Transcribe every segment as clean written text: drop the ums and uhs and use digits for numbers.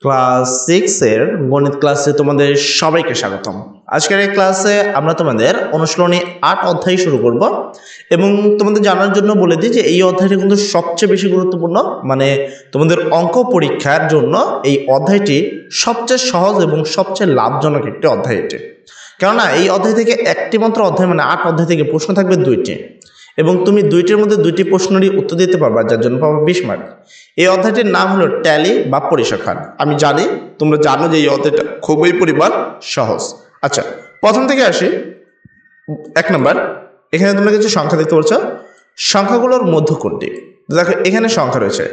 Class 6 এর গণিত ক্লাসে তোমাদের সবাইকে স্বাগতম। আজকের এই ক্লাসে আমরা তোমাদের অনুশীলনী 8 অধ্যায় শুরু করব এবং তোমাদের জানার জন্য বলে দিই যে এই অধ্যায়টি কিন্তু সবচেয়ে বেশি গুরুত্বপূর্ণ, মানে তোমাদের অঙ্ক পরীক্ষার জন্য এই অধ্যায়টি সবচেয়ে সহজ এবং সবচেয়ে লাভজনক একটি অধ্যায় এটি। কেননা এই অধ্যায় থেকে একটি মাত্র অধ্যায়, মানে 8 অধ্যায় থেকে প্রশ্ন থাকবে 2টি এবং তুমি 2টির মধ্যে 2টি প্রশ্নেরই উত্তর দিতে পারবা, যার জন্য পাবো 20 মার্ক। এই অধ্যায়টির নাম হলো ট্যালি বা পরিসংখ্যান। আমি জানি তোমরা জানো যে এই অধ্যায়টা খুবই পরিমাণ সহজ। আচ্ছা, প্রথম থেকে আসি। 1 নাম্বার, এখানে তোমরা কিছু সংখ্যা দেখতে পাচ্ছ। সংখ্যাগুলোর মধ্য কোনটি? দেখো এখানে সংখ্যা রয়েছে,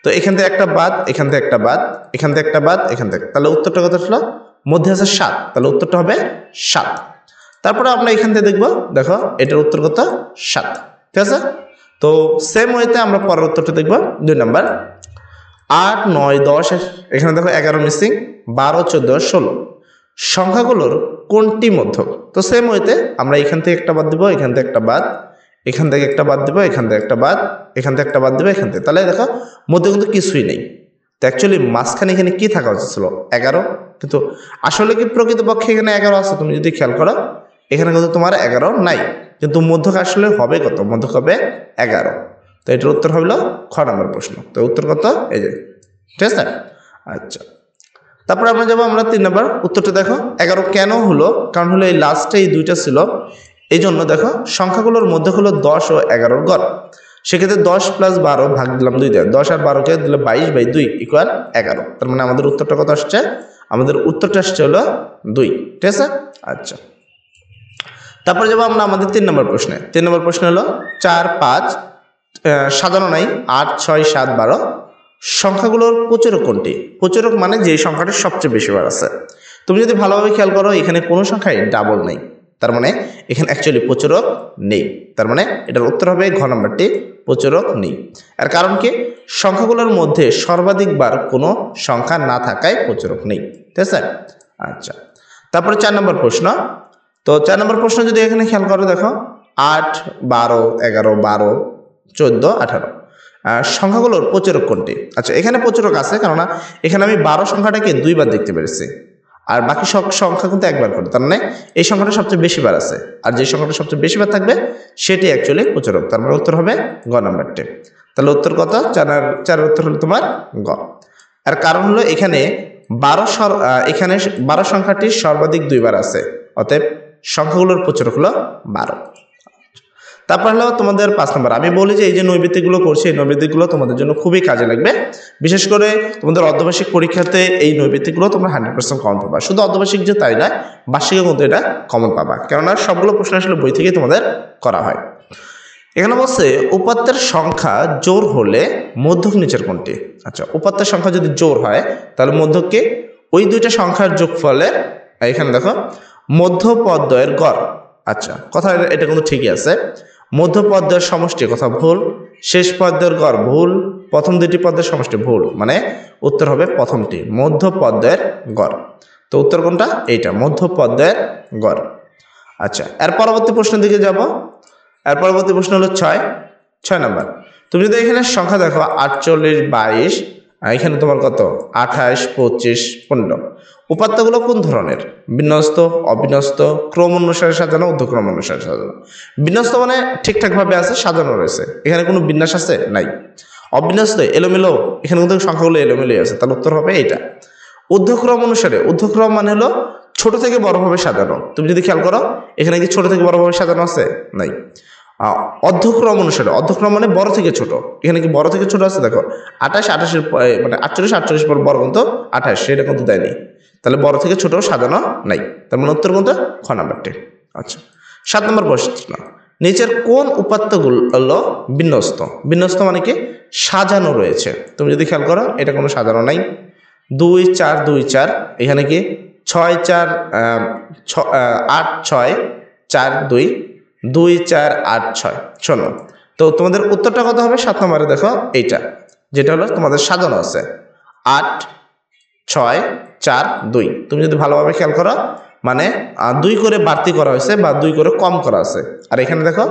তো এখান থেকে একটা বাদ, এখান থেকে একটা বাদ, এখান থেকে একটা বাদ, এখান থেকে, তাহলে উত্তরটা কত আসলো? মধ্যে আছে 7, তাহলে উত্তরটা হবে 7। তারপরে আমরা এখান থেকে দেখবো, দেখো এটার উত্তর কত? 7। ঠিক আছে, তো সেম ওয়েতে আমরা পরের উত্তরটা দেখবো। 2 নাম্বার, 8, 9, 10, এখানে দেখো 11 মিসিং, 12, 14, 16 সংখ্যাগুলোর কোনটি মধ্যক? তো সেম ওয়েতে আমরা এখান থেকে একটা বাদ দিব, এখান থেকে একটা বাদ, এখান থেকে একটা বাদ দিব, এখান থেকে একটা বাদ, এখান থেকে একটা বাদ দিব, এখান থেকে, তাহলে দেখো মধ্যে কিন্তু কিছুই নেই। তো অ্যাকচুয়ালি মাঝখানে এখানে কি থাকা উচিত ছিল? 11, কিন্তু আসলে কি প্রকৃতপক্ষে এখানে 11 আছে? তুমি যদি খেয়াল করো এখানে কিন্তু তোমার 11 নাই, কিন্তু মধ্যক আসলে হবে কত? মধ্যক হবে 11। তো এটার উত্তর হলো খ নম্বর প্রশ্ন। তো উত্তর কত? এই যে, ঠিক আছে। আচ্ছা, তারপরে আমরা যাবো আমরা 3 নম্বর উত্তরটা। দেখো 11 কেন হলো? কারণ হলো এই লাস্টে এই 2টা ছিল, এই জন্য দেখো সংখ্যাগুলোর মধ্যে হলো 10 ও 11 গড়। সেক্ষেত্রে 10 + 12 ভাগ দিলাম 2 দিয়ে, 10 আর 12 কে দিলে 22/2 = 11। তার মানে আমাদের উত্তরটা কত আসছে? আমাদের উত্তরটা আসছে হলো 2। ঠিক আছে। আচ্ছা, তারপরে যাবো আমরা আমাদের 3 নম্বর প্রশ্নে। 3 নম্বর প্রশ্ন হলো 4, 5 সাজানো নাই, 8, 6, 7, 12 সংখ্যাগুলোর প্রচুরক কোনটি? প্রচুরক মানে যে সংখ্যাটা সবচেয়ে বেশি বার আছে। তুমি যদি ভালোভাবে খেয়াল করো এখানে কোনো সংখ্যায় ডাবল নেই, তার মানে এখানে অ্যাকচুয়ালি প্রচুরক নেই। তার মানে এটার উত্তর হবে ঘ নম্বরটি, প্রচুরক নেই। আর কারণ কি? সংখ্যাগুলোর মধ্যে সর্বাধিকবার কোনো সংখ্যা না থাকায় প্রচুরক নেই। ঠিক আছে। আচ্ছা, তারপরে 4 নম্বর প্রশ্ন। তো 4 নম্বর প্রশ্ন যদি এখানে খেয়াল করো, দেখো 8, 12, 11, 12, 14, 18 সংখ্যাগুলোর প্রচুরক কোনটি? আচ্ছা, এখানে প্রচুরক আছে, কেননা এখানে আমি 12 সংখ্যাটাকে 2 বার দেখতে পেরেছি, আর বাকি সব সংখ্যা কিন্তু একবার করে। তার মানে এই সংখ্যাটা সবচেয়ে বেশি বার আছে, আর যে সংখ্যাটা সবচেয়ে বেশি বার থাকবে সেটি অ্যাকচুয়ালি প্রচুরক। তার মানে উত্তর হবে গ নম্বরটি। তাহলে উত্তর কত? 4 উত্তর হলো তোমার গ। আর কারণ হলো এখানে 12 সংখ্যাটি সর্বাধিক 2 বার আছে, অতএব সংখ্যাগুলোর প্রচুরক হলো 12। তারপর হলো তোমাদের 5 নম্বর। আমি বলি যে এই যে নৈবেদ্যগুলো করছি, এই নৈবেদ্যগুলো তোমাদের জন্য খুবই কাজে লাগবে। বিশেষ করে তোমাদের অর্ধবার্ষিক পরীক্ষাতে এই নৈবেদ্যগুলো তোমরা 100% কমন পাবা। শুধু অর্ধবার্ষিক যে তাই নয়, বার্ষিকের মধ্যে এটা কমন পাবা, কেননা সবগুলো প্রশ্ন আসলে বই থেকেই তোমাদের করা হয়। এখানে বলছে উপাত্তের সংখ্যা জোড় হলে মধ্যক নিচের কোনটি? আচ্ছা, উপাত্তের সংখ্যা যদি জোড় হয় তাহলে মধ্যককে ওই 2টা সংখ্যার যোগফলে, এখানে দেখো মধ্যপদদ্বয়ের গড়। আচ্ছা, কথা এটা কিন্তু ঠিকই আছে। মধ্যপদদ্বয়ের সমষ্টি কথা ভুল, শেষ পদের গড় ভুল, প্রথম 2টি পদের সমষ্টি ভুল, মানে উত্তর হবে প্রথমটি, মধ্যপদদ্বয়ের গড়। তো উত্তর কোনটা? এইটা, মধ্যপদদ্বয়ের গড়। আচ্ছা, এর পরবর্তী প্রশ্নের দিকে যাব। এর পরবর্তী প্রশ্ন হলো 6 নম্বর। তুমি যদি এখানে সংখ্যা দেখো 48, 22, এখানে তোমার কত? 28, 25, 15 উপাত্তগুলো কোন ধরনের? বিন্যস্ত, অবিন্যস্ত, ক্রম অনুসারে সাজানো, ঊর্ধ্বক্রম অনুসারে সাজানো। বিন্যস্ত মানে ঠিকঠাকভাবে আছে, সাজানো রয়েছে, এখানে কোনো বিন্যাস আছে? নাই। অবিন্যস্ত এলোমেলো, এখানে কিন্তু সংখ্যাগুলো এলোমেলোই আছে, তাহলে উত্তর হবে এইটা। ঊর্ধ্বক্রম অনুসারে, ঊর্ধ্বক্রম মানে হলো ছোট থেকে বড়ভাবে সাজানো। তুমি যদি খেয়াল করো এখানে কি ছোট থেকে বড়ভাবে সাজানো আছে? নাই। অর্ধক্রম অনুসারে, অর্ধক্রম মানে বড় থেকে ছোট, এখানে কি বড় থেকে ছোট আছে? দেখো 28, 28 মানে 48, 48 পর বড় কিন্তু 28, সেটা কিন্তু দেয়নি, তাহলে বড় থেকে ছোট সাজানো নাই। তার মানে উত্তর কোনটা? খ নাম্বারটি। আচ্ছা, 7 নম্বর প্রশ্ন। নিচের কোন উপাত্তগুলো বিন্যস্ত? বিন্যস্ত মানে কি? সাজানো রয়েছে। তুমি যদি খেয়াল করো এটা কোনো সাজানো নাই। 2, 4, 2, 4, এখানে কি 6, 4, 8, 6, 4, 2, 2, 4, 8, 6 শোনো। তো তোমাদের উত্তরটা কত হবে? 7 নম্বরে দেখো এইটা, যেটা হলো তোমাদের সাজানো আছে 8, 6, 4, 2। তুমি যদি ভালোভাবে খেয়াল করো মানে 2 করে বাড়তি করা হয়েছে বা 2 করে কম করা আছে। আর এখানে দেখো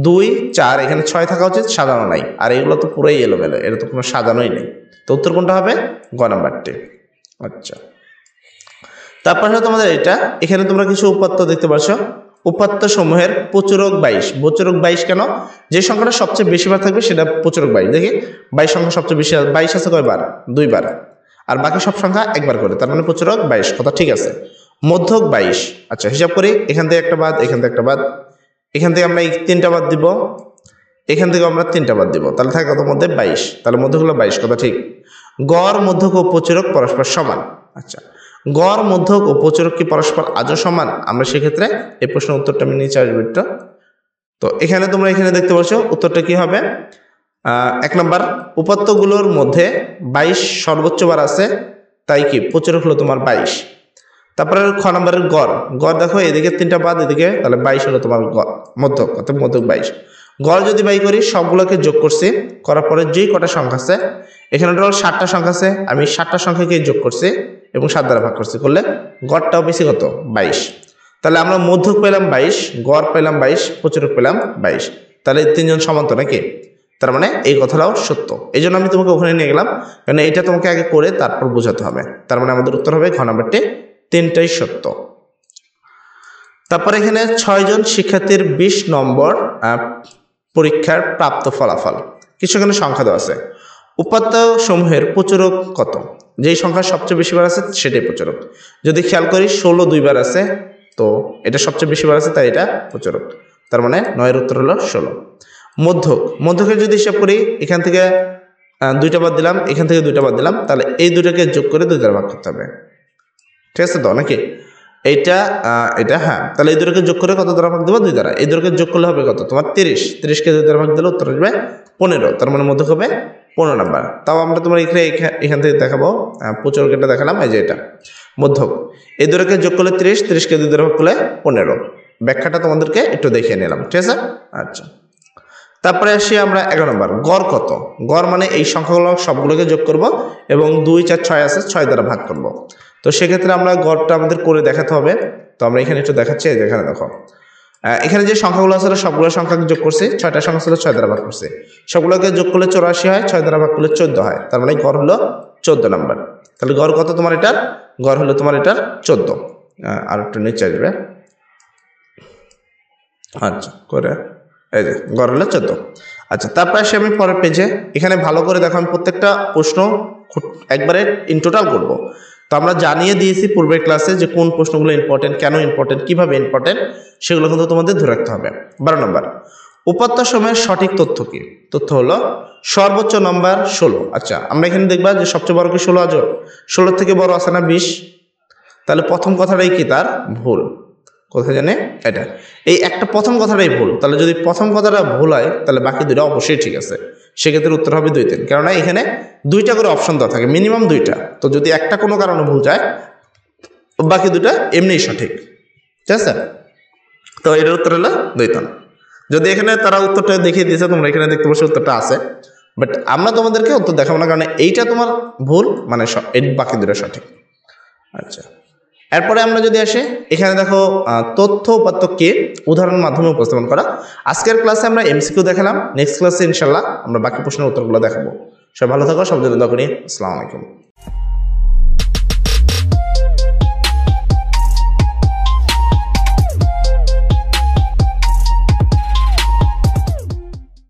2, 4, এখানে 6 থাকা উচিত, সাজানো নাই। আর এগুলো তো পুরোই এলোমেলো, এটা তো কোনো সাজানোই নেই। তো উত্তর কোনটা হবে? গ নাম্বারটি। আচ্ছা, তারপরে তোমাদের এটা এখানে তোমরা কিছু উপাত্ত দেখতে পাচ্ছ। উপাত্ত সমূহের প্রচুরক 22। প্রচুরক 22 কেন? যে সংখ্যাটা সবচেয়ে বেশিবার থাকবে সেটা প্রচুরক 22। দেখি 22 সংখ্যা সবচেয়ে বেশি, 22 আছে কয়বার? 2 বার, আর বাকি সব সংখ্যা একবার করে, তার মানে প্রচুরক 22। কথা ঠিক আছে। মধ্যক 22। আচ্ছা, হিসাব করি, এখান থেকে একটা বাদ, এখান থেকে একটা বাদ, এখান থেকে আমরা এই 3টা বাদ দিব, এখান থেকে আমরা 3টা বাদ দিব, তাহলে থাকে কত? মধ্যে 22, তাহলে মধ্যক হলো 22। কথা ঠিক। গড়, মধ্যক ও প্রচুরক পরস্পর সমান। আচ্ছা, গড়, মধ্যক ও প্রচুরক কি পরস্পর আজও সমান? আমরা সেক্ষেত্রে এই প্রশ্নের উত্তরটা আমি নিচে আসবো একটু। তো এখানে তোমরা এখানে দেখতে পাচ্ছ উত্তরটা কি হবে। 1 নম্বর, উপাত্তগুলোর মধ্যে 22 সর্বোচ্চ বার আছে, তাই কি প্রচুরক হলো তোমার 22। তারপরে খ নম্বরের গড়। গড় দেখো, এদিকে 3টা বাদ, এদিকে, তাহলে 22 হলো তোমার গড়, মধ্যক, অর্থাৎ মধ্যক 22। গড় যদি বাই করি, সবগুলোকে যোগ করছি, করার পরে যেই কটা সংখ্যা আছে, এখানে টোটাল 7টা সংখ্যা আছে, আমি 7টা সংখ্যাকে যোগ করছি এবং 7 দ্বারা ভাগ করছি, করলে গড়টাও বেশি কত? 22। তাহলে আমরা মধ্যক পেলাম 22, গড় পেলাম 22, প্রচুরক পেলাম 22, তাহলে 3জন সমান তো নাকি? তার মানে এই কথাটাও সত্য। এই জন্য আমি তোমাকে ওখানে নিয়ে গেলাম, কারণ এটা তোমাকে আগে করে তারপর বোঝাতে হবে। তার মানে আমাদের উত্তর হবে ঘ নাম্বারটি, 3টাই সত্য। তারপর এখানে 6 জন শিক্ষার্থীর 20 নম্বর পরীক্ষার প্রাপ্ত ফলাফল। কিছু এখানে সংখ্যা দেওয়া আছে। উপাত্ত সমূহের প্রচুরক কত? যেই সংখ্যা সবচেয়ে বেশি বার আছে সেটাই প্রচুরক। যদি খেয়াল করি 16 2বার আছে, তো এটা সবচেয়ে বেশি বার আছে, তাই এটা প্রচুরক। তার মানে 9-এর উত্তর হলো 16। মধ্যক। মধ্যকের যদি হিসাব করি, এখান থেকে 2টা বাদ দিলাম, এখান থেকে 2টা বাদ দিলাম, তাহলে এই দুটাকে যোগ করে 2 দ্বারা ভাগ করতে হবে। ঠিক আছে তো নাকি? এইটা এটা, হ্যাঁ, তাহলে এই দুটোকে যোগ করে কত দ্বারা ভাগ দেবো? 2 দ্বারা। এই দুটোকে যোগ করলে হবে কত? তোমার 30। 30কে 2 দ্বারা ভাগ দিলে উত্তর আসবে 15। তার মানে মধ্যক হবে 15 নাম্বার। তাও আমরা তোমার এখান থেকে দেখাবো, প্রচুরকটা দেখালাম, এই যে এটা মধ্যক। এই দুটোকে যোগ করলে 30, 30কে 2 দ্বারা ভাগ করলে 15। ব্যাখ্যাটা তোমাদেরকে একটু দেখিয়ে নিলাম, ঠিক আছে? আচ্ছা, তারপরে আসি আমরা 11 নম্বর। গড় কত? গড় মানে এই সংখ্যাগুলো সবগুলোকে যোগ করব এবং 2 4 6 আছে, 6 দ্বারা ভাগ করব। তো সেক্ষেত্রে আমরা গড়টা আমাদের করে দেখাতে হবে। তো আমরা এখানে একটু দেখাচ্ছি, এখানে দেখো, এখানে যে সংখ্যাগুলো আছে সবগুলো সংখ্যাকে যোগ করছি, 6টা সংখ্যা ছিল, 6 দ্বারা ভাগ করছি, সবগুলোকে যোগ করলে 84 হয়, 6 দ্বারা ভাগ করলে 14 হয়, তার মানে গড় হলো 14 নাম্বার। তাহলে গড় কত তোমার এটার? গড় হলো তোমার এটার 14। আর একটু নিচে আসবে, আচ্ছা করে, এই যে গড় হলো 14। আচ্ছা, তারপরে আসি আমি পরের পেজে। এখানে ভালো করে দেখো, আমি প্রত্যেকটা প্রশ্ন একবারে ইন টোটাল করবো। তো আমরা জানিয়ে দিয়েছি পূর্বের ক্লাসে যে কোন প্রশ্নগুলো ইম্পর্টেন্ট, কেন ইম্পর্টেন্ট, কিভাবে ইম্পর্টেন্ট, সেগুলো কিন্তু তোমাদের ধরে রাখতে হবে। 12 নম্বর, উপাত্ত সময়ের সঠিক তথ্য কি? তথ্য হলো সর্বোচ্চ নম্বর 16। আচ্ছা, আমরা এখানে দেখবা যে সবচেয়ে বড় কি 16 আজও? 16 থেকে বড় আছে না 20? তাহলে প্রথম কথাটাই কি তার ভুল? কোথায় জানে এটা, এই একটা প্রথম কথাটাই ভুল। তাহলে যদি প্রথম কথাটা ভুল হয়, তাহলে বাকি দুটো অবশ্যই ঠিক আছে। সেক্ষেত্রে উত্তর হবে 2 3, কেননা এখানে 2টা করে অপশন দেওয়া থাকে, মিনিমাম 2টা। তো যদি একটা কোনো কারণে ভুল যায়, বাকি 2টা এমনিই সঠিক, ঠিক আছে? তো এটার উত্তর হলো 2 3। যদি এখানে তারা উত্তরটা দেখিয়ে দিয়েছে, তোমরা এখানে দেখতে পাচ্ছ উত্তরটা আছে, বাট আমরা তোমাদেরকে উত্তর দেখাবো না, কারণ এইটা তোমার ভুল, মানে বাকি 2টা সঠিক। আচ্ছা, এরপরে আমরা যদি আসি, এখানে দেখো তথ্য উপাত্তকে উদাহরণের মাধ্যমে উপস্থাপন করা। আজকের ক্লাসে আমরা এমসিকিউ দেখালাম, নেক্সট ক্লাসে ইনশাল্লাহ আমরা বাকি প্রশ্নের উত্তরগুলো দেখাবো। সবাই ভালো থাকো, সব জন্য দোয়া করি। আসসালামু আলাইকুম।